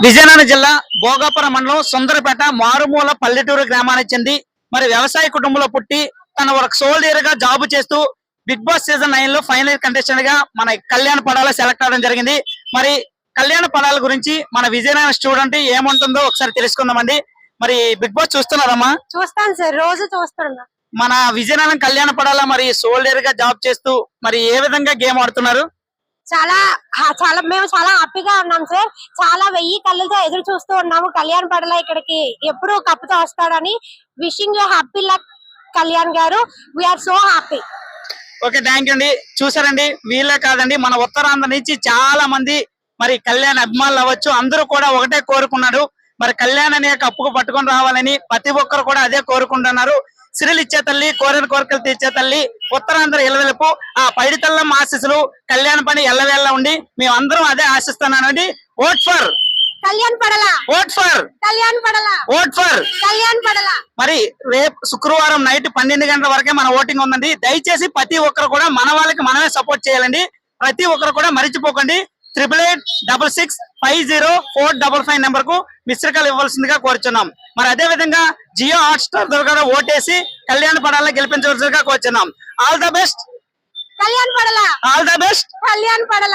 విజయనగరం జిల్లా భోగాపురం మండలం సుందరపేట మారుమూల పల్లెటూరు గ్రామానికి చెంది మరి వ్యవసాయ కుటుంబంలో పుట్టి తన ఒక సోల్జర్ గా జాబ్ చేస్తూ బిగ్ బాస్ సీజన్ 9 లో ఫైనల్ కంటెస్టెంట్ గా మన కళ్యాణ్ పడాల సెలెక్ట్ అవడం జరిగింది. మరి కళ్యాణ్ పడాల గురించి మన విజయనగరం స్టూడెంట్ ఏముంటుందో ఒకసారి తెలుసుకుందామండి. మరి బిగ్ బాస్ చూస్తున్నారమ్మా? చూస్తాను సార్, రోజు చూస్తున్నా. మన విజయనగరం కళ్యాణ్ పడాల మరి సోల్జర్ గా జాబ్ చేస్తూ మరి ఏ విధంగా గేమ్ ఆడుతున్నారు? చాలా మేము చాలా హ్యాపీగా ఉన్నాం సార్. చాలా 1000 కళ్ళతో ఎదురు చూస్తూ ఉన్నాము కళ్యాణ్ పడల ఇక్కడికి ఎప్పుడు కప్పుతో వస్తాడని. Wishing you happy luck Kalyan garu, we are so happy. Okay, thank you అండి. చూసారండి, వీళ్ళే కాదండి మన ఉత్తరాంధ్ర నుంచి చాలా మంది మరి కళ్యాణ్ అభిమానులు అవ్వచ్చు, అందరూ కూడా ఒకటే కోరుకున్నారు. మరి కళ్యాణ్ అనే కప్పుకు పట్టుకొని రావాలని ప్రతి ఒక్కరు కూడా అదే కోరుకుంటున్నారు. సిరిలు ఇచ్చే తల్లి, కోరిన కోరికలు తీర్చే తల్లి, ఉత్తరాంధ్ర ఎల్లవెలుపు ఆ పైడితల్లమ్మ ఆశీస్సులు కళ్యాణ్ పని ఎల్లవేళ్ళ ఉండి మేము అందరం అదే ఆశిస్తున్నానండి. Vote for Kalyan Padala, vote for Kalyan Padala, vote for Kalyan Padala. మరి రేపు శుక్రవారం నైట్ 12 గంటల వరకే మన ఓటింగ్ ఉందండి. దయచేసి ప్రతి ఒక్కరు కూడా మన వాళ్ళకి మనమే సపోర్ట్ చేయాలండి. ప్రతి ఒక్కరు కూడా మరిచిపోకండి. 8886650455 నెంబర్ కు మిస్డ్ కాల్ ఇవ్వాల్సిందిగా కోరుచున్నాం. మరి అదే విధంగా జియో హాట్స్టార్ ద్వారా ఓటేసి కళ్యాణ్ పడాలని గెలిపించవలసిందిగా కోరుచున్నాం. All the best Kalyan పడల, all the best Kalyan పడల.